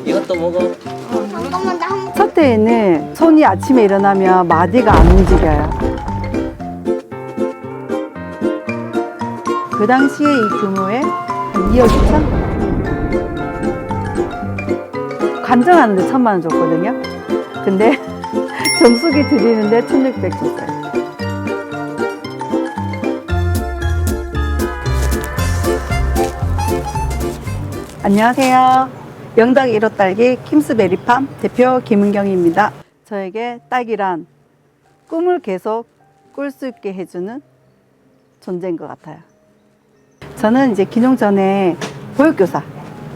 이것도 먹어. 잠깐만, 나 한. 첫 해에는 손이 아침에 일어나면 마디가 안 움직여요. 그 당시에 이 규모에 한 2억 2천? 관정하는데 1,000만 원 줬거든요. 근데 정수기 드리는데 1,600 줬어요. 안녕하세요. 영덕 1호 딸기 킴스베리팜 대표 김은경입니다. 저에게 딸기란 꿈을 계속 꿀 수 있게 해주는 존재인 것 같아요. 저는 이제 귀농 전에 보육교사,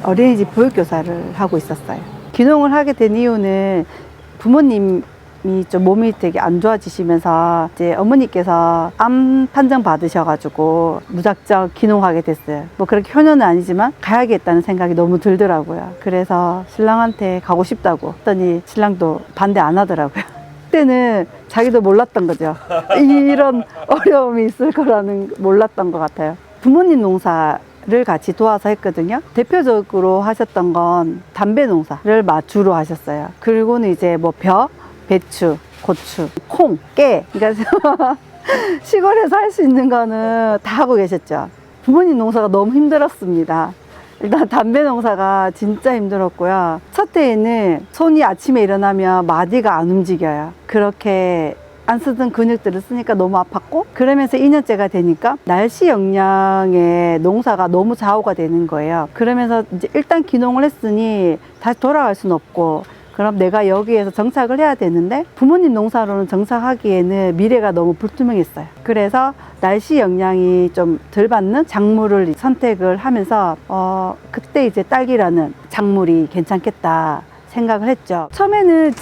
어린이집 보육교사를 하고 있었어요. 귀농을 하게 된 이유는 부모님이 좀 몸이 되게 안 좋아지시면서 이제 어머니께서 암 판정 받으셔가지고 무작정 귀농하게 됐어요. 뭐 그렇게 효녀는 아니지만 가야겠다는 생각이 너무 들더라고요. 그래서 신랑한테 가고 싶다고 했더니 신랑도 반대 안 하더라고요. 그때는 자기도 몰랐던 거죠. 이런 어려움이 있을 거라는 몰랐던 것 같아요. 부모님 농사를 같이 도와서 했거든요. 대표적으로 하셨던 건 담배 농사를 주로 하셨어요. 그리고는 이제 뭐 벼, 배추, 고추, 콩, 깨. 그러니까 시골에서 할 수 있는 거는 다 하고 계셨죠. 부모님 농사가 너무 힘들었습니다. 일단 담배 농사가 진짜 힘들었고요. 첫 해에는 손이 아침에 일어나면 마디가 안 움직여요. 그렇게 안 쓰던 근육들을 쓰니까 너무 아팠고, 그러면서 2년째가 되니까 날씨 영향에 농사가 너무 좌우가 되는 거예요. 그러면서 이제 일단 귀농을 했으니 다시 돌아갈 수는 없고, 그럼 내가 여기에서 정착을 해야 되는데 부모님 농사로는 정착하기에는 미래가 너무 불투명했어요. 그래서 날씨 영향이 좀 덜 받는 작물을 선택을 하면서 그때 이제 딸기라는 작물이 괜찮겠다 생각을 했죠. 처음에는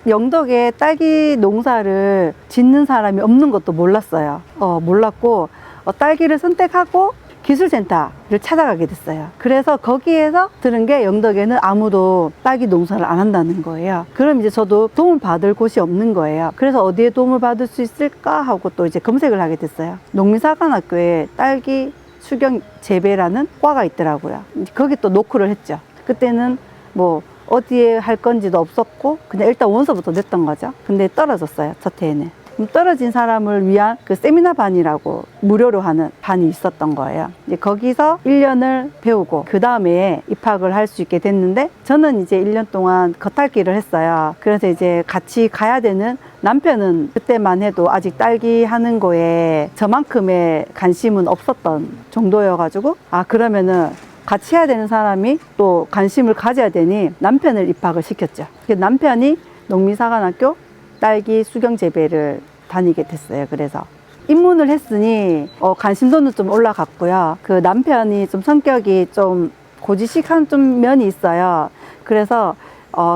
영덕에 딸기 농사를 짓는 사람이 없는 것도 몰랐어요. 몰랐고 딸기를 선택하고 기술센터를 찾아가게 됐어요. 그래서 거기에서 들은 게 영덕에는 아무도 딸기 농사를 안 한다는 거예요. 그럼 이제 저도 도움을 받을 곳이 없는 거예요. 그래서 어디에 도움을 받을 수 있을까 하고 또 이제 검색을 하게 됐어요. 농민사관학교에 딸기 수경 재배라는 과가 있더라고요. 거기 또 노크를 했죠. 그때는 뭐 어디에 할 건지도 없었고 그냥 일단 원서부터 냈던 거죠. 근데 떨어졌어요, 첫 해에는. 떨어진 사람을 위한 그 세미나 반이라고 무료로 하는 반이 있었던 거예요. 이제 거기서 1년을 배우고 그 다음에 입학을 할 수 있게 됐는데, 저는 이제 1년 동안 겉핥기를 했어요. 그래서 이제 같이 가야 되는 남편은 그때만 해도 아직 딸기 하는 거에 저만큼의 관심은 없었던 정도여가지고, 그러면은 같이 해야 되는 사람이 또 관심을 가져야 되니 남편을 입학을 시켰죠. 남편이 농민사관학교 딸기 수경 재배를 다니게 됐어요. 그래서 입문을 했으니 관심도는 좀 올라갔고요. 그 남편이 좀 성격이 좀 고지식한 좀 면이 있어요. 그래서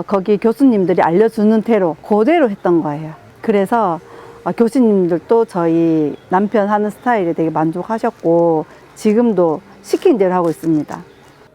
거기 교수님들이 알려주는 대로 그대로 했던 거예요. 그래서 교수님들도 저희 남편 하는 스타일에 되게 만족하셨고 지금도 시킨 대로 하고 있습니다.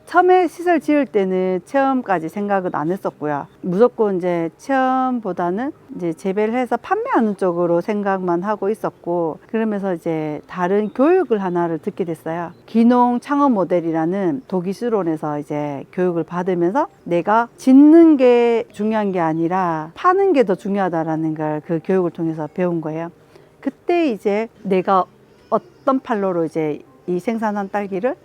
처음에 시설 지을 때는 체험까지 생각은 안 했었고요. 무조건 이제 체험보다는 이제 재배를 해서 판매하는 쪽으로 생각만 하고 있었고, 그러면서 이제 다른 교육을 하나를 듣게 됐어요. 귀농 창업 모델이라는 독일수론에서 이제 교육을 받으면서 내가 짓는 게 중요한 게 아니라 파는 게 더 중요하다라는 걸 그 교육을 통해서 배운 거예요. 그때 이제 내가 어떤 판로로 이제 이 생산한 딸기를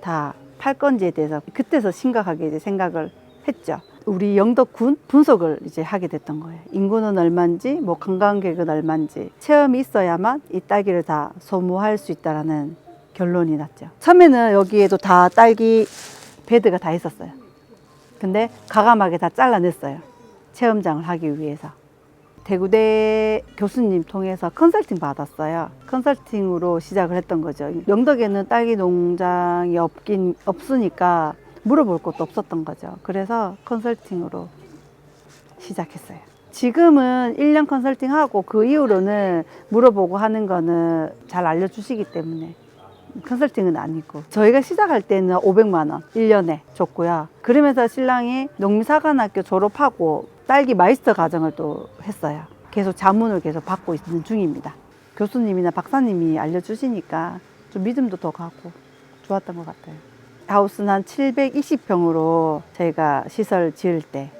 다 팔 건지에 대해서 그때서 심각하게 이제 생각을 했죠. 우리 영덕군 분석을 이제 하게 됐던 거예요. 인구는 얼마인지, 뭐 관광객은 얼마인지 체험이 있어야만 이 딸기를 다 소모할 수 있다라는 결론이 났죠. 처음에는 여기에도 다 딸기 베드가 다 있었어요. 근데 가감하게 다 잘라냈어요. 체험장을 하기 위해서. 대구대 교수님 통해서 컨설팅 받았어요. 컨설팅으로 시작을 했던 거죠. 영덕에는 딸기 농장이 없으니까 물어볼 것도 없었던 거죠. 그래서 컨설팅으로 시작했어요. 지금은 1년 컨설팅하고 그 이후로는 물어보고 하는 거는 잘 알려주시기 때문에 컨설팅은 아니고, 저희가 시작할 때는 500만 원 1년에 줬고요. 그러면서 신랑이 농민사관학교 졸업하고 딸기 마이스터 과정을 또 했어요. 계속 자문을 계속 받고 있는 중입니다. 교수님이나 박사님이 알려주시니까 좀 믿음도 더 가고 좋았던 것 같아요. 하우스는 한 720평으로 저희가 시설 지을 때,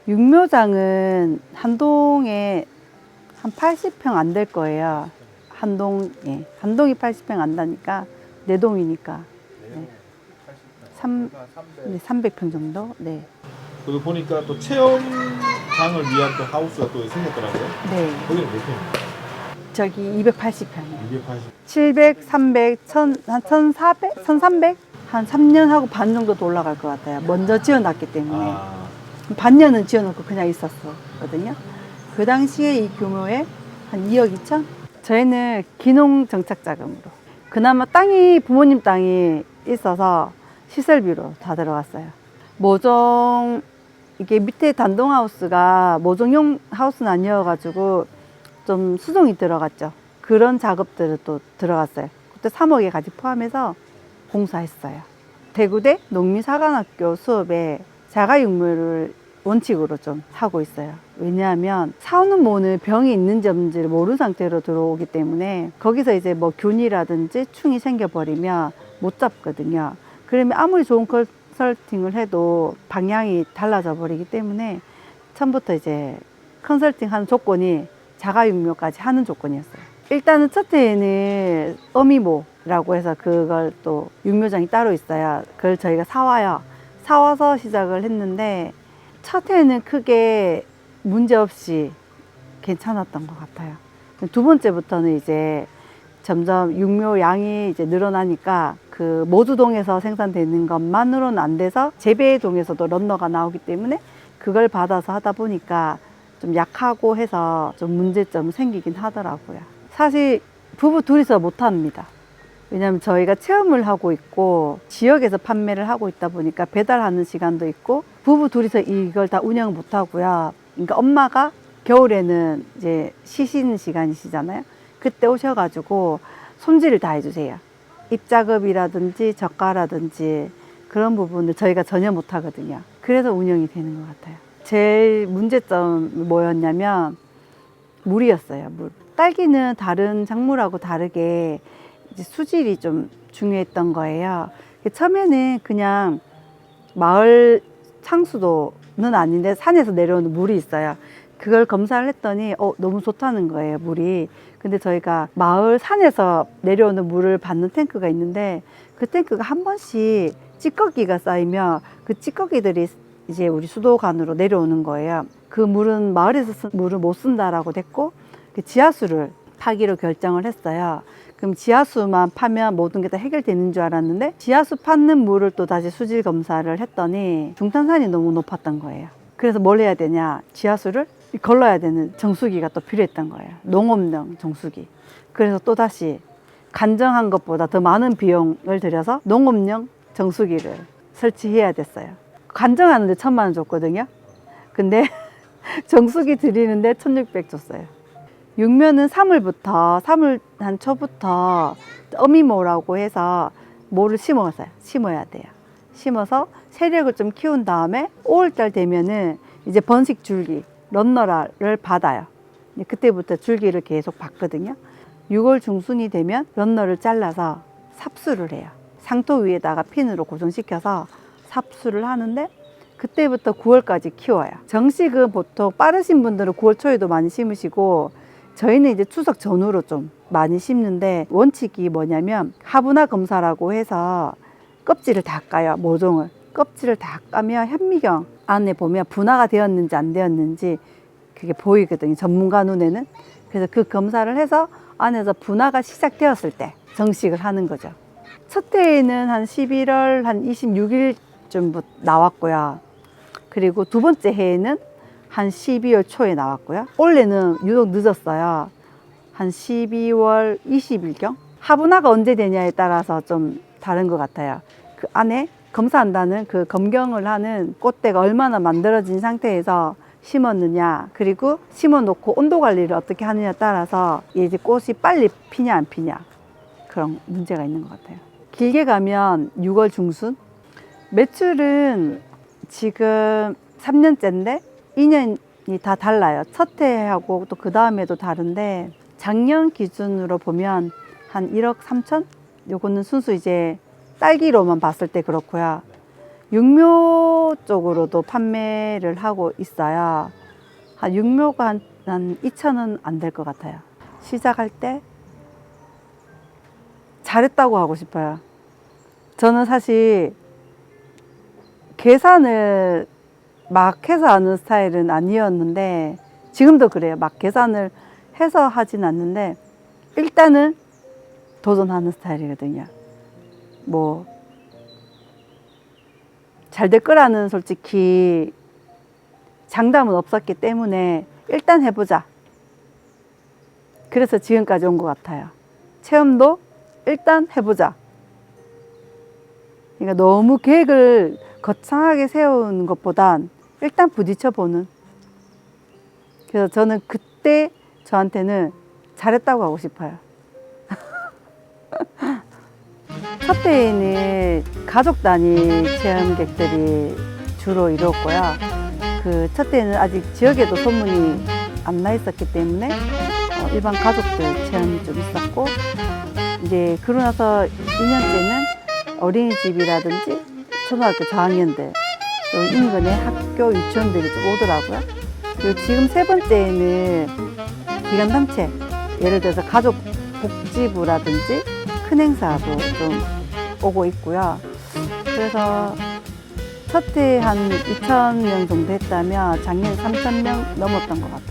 육묘장은 한 동에 한 80평 안 될 거예요. 한 동이 80평 안 다니까 4동이니까 네. 300평 정도. 네. 그리고 보니까 또 체험장을 위한 또 하우스가 또 생겼더라고요. 네. 거기는 몇 평입니까? 저기 280평이요. 280. 700, 300, 1000, 한 1400, 1300? 한 3년 하고 반 정도도 올라갈 것 같아요. 먼저 지어놨기 때문에. 반년은 지어놓고 그냥 있었거든요. 그 당시에 이 규모에 한 2억 2천? 저희는 기농 정착 자금으로. 그나마 땅이 부모님 땅이 있어서 시설비로 다 들어갔어요. 모종, 이게 밑에 단동하우스가 모종용 하우스는 아니어가지고 좀 수종이 들어갔죠. 그런 작업들을 또 들어갔어요. 그때 3억에 같이 포함해서 공사했어요. 대구대 농민사관학교 수업에 자가육묘를 원칙으로 좀 하고 있어요. 왜냐하면 사오는 모는 병이 있는지 없는지를 모르는 상태로 들어오기 때문에 거기서 이제 뭐 균이라든지 충이 생겨버리면 못 잡거든요. 그러면 아무리 좋은 컨설팅을 해도 방향이 달라져 버리기 때문에 처음부터 이제 컨설팅 하는 조건이 자가육묘까지 하는 조건이었어요. 일단은 첫 해에는 어미모라고 해서 그걸 또 육묘장이 따로 있어요. 그걸 저희가 사와요. 사와서 시작을 했는데 첫 해에는 크게 문제 없이 괜찮았던 것 같아요. 두 번째부터는 이제 점점 육묘 양이 이제 늘어나니까 그 모두동에서 생산되는 것만으로는 안 돼서 재배동에서도 런너가 나오기 때문에 그걸 받아서 하다 보니까 좀 약하고 해서 좀 문제점 생기긴 하더라고요. 사실 부부 둘이서 못 합니다. 왜냐하면 저희가 체험을 하고 있고 지역에서 판매를 하고 있다 보니까 배달하는 시간도 있고 부부 둘이서 이걸 다 운영을 못 하고요. 그러니까 엄마가 겨울에는 이제 쉬시는 시간이시잖아요. 그때 오셔가지고 손질을 다 해주세요. 입작업이라든지 젓가라든지 그런 부분을 저희가 전혀 못 하거든요. 그래서 운영이 되는 것 같아요. 제일 문제점이 뭐였냐면 물이었어요. 물. 딸기는 다른 작물하고 다르게 이제 수질이 좀 중요했던 거예요. 처음에는 그냥 마을 상수도는 아닌데 산에서 내려오는 물이 있어요. 그걸 검사를 했더니 너무 좋다는 거예요, 물이. 근데 저희가 마을 산에서 내려오는 물을 받는 탱크가 있는데 그 탱크가 한 번씩 찌꺼기가 쌓이면 그 찌꺼기들이 이제 우리 수도관으로 내려오는 거예요. 그 물은 마을에서 쓴 물을 못 쓴다라고 됐고 지하수를 파기로 결정을 했어요. 그럼 지하수만 파면 모든 게 다 해결되는 줄 알았는데 지하수 파는 물을 또 다시 수질 검사를 했더니 중탄산이 너무 높았던 거예요. 그래서 뭘 해야 되냐, 지하수를 걸러야 되는 정수기가 또 필요했던 거예요. 농업용 정수기. 그래서 또 다시 간정한 것보다 더 많은 비용을 들여서 농업용 정수기를 설치해야 됐어요. 간정하는데 1,000만 원 줬거든요. 근데 정수기 드리는데 1,600 줬어요. 육묘는 3월 한 초부터 어미모라고 해서 모를 심어야 돼요. 심어서 세력을 좀 키운 다음에 5월달 되면은 이제 번식 줄기, 런너를 받아요. 그때부터 줄기를 계속 받거든요. 6월 중순이 되면 런너를 잘라서 삽수를 해요. 상토 위에다가 핀으로 고정시켜서 삽수를 하는데 그때부터 9월까지 키워요. 정식은 보통 빠르신 분들은 9월 초에도 많이 심으시고 저희는 이제 추석 전후로 좀 많이 심는데 원칙이 뭐냐면 하분화 검사라고 해서 껍질을 다 까요. 모종을. 껍질을 다 까면 현미경 안에 보면 분화가 되었는지 안 되었는지 그게 보이거든요. 전문가 눈에는. 그래서 그 검사를 해서 안에서 분화가 시작되었을 때 정식을 하는 거죠. 첫 해에는 한 11월 한 26일쯤부터 나왔고요. 그리고 두 번째 해에는 한 12월 초에 나왔고요. 올해는 유독 늦었어요. 한 12월 20일경? 하분화가 언제 되냐에 따라서 좀 다른 것 같아요. 그 안에 검사한다는 그 검경을 하는 꽃대가 얼마나 만들어진 상태에서 심었느냐, 그리고 심어놓고 온도 관리를 어떻게 하느냐에 따라서 이제 꽃이 빨리 피냐 안 피냐 그런 문제가 있는 것 같아요. 길게 가면 6월 중순? 매출은 지금 3년째인데 2년이 다 달라요. 첫 해하고 또 그 다음에도 다른데 작년 기준으로 보면 한 1억 3천? 요거는 순수 이제 딸기로만 봤을 때 그렇고요. 육묘 쪽으로도 판매를 하고 있어요. 한 육묘가 한 2천은 안 될 것 같아요. 시작할 때 잘했다고 하고 싶어요. 저는 사실 계산을 막 해서 하는 스타일은 아니었는데 지금도 그래요. 막 계산을 해서 하진 않는데 일단은 도전하는 스타일이거든요. 뭐 잘 될 거라는 솔직히 장담은 없었기 때문에 일단 해보자. 그래서 지금까지 온 것 같아요. 체험도 일단 해보자. 그러니까 너무 계획을 거창하게 세우는 것보단 일단 부딪혀보는. 그래서 저는 그때 저한테는 잘했다고 하고 싶어요. 첫 해에는 가족 단위 체험객들이 주로 이루었고요. 그 첫 해에는 아직 지역에도 소문이 안 나 있었기 때문에 일반 가족들 체험이 좀 있었고, 이제 그러고 나서 2년째는 어린이집이라든지 초등학교 저학년들 또 인근의 학교 유치원들이 좀 오더라고요. 그리고 지금 세 번째에는 기관단체, 예를 들어서 가족 복지부라든지 큰 행사도 좀 오고 있고요. 그래서 첫 해 한 2,000명 정도 했다면 작년 3,000명 넘었던 것 같아요.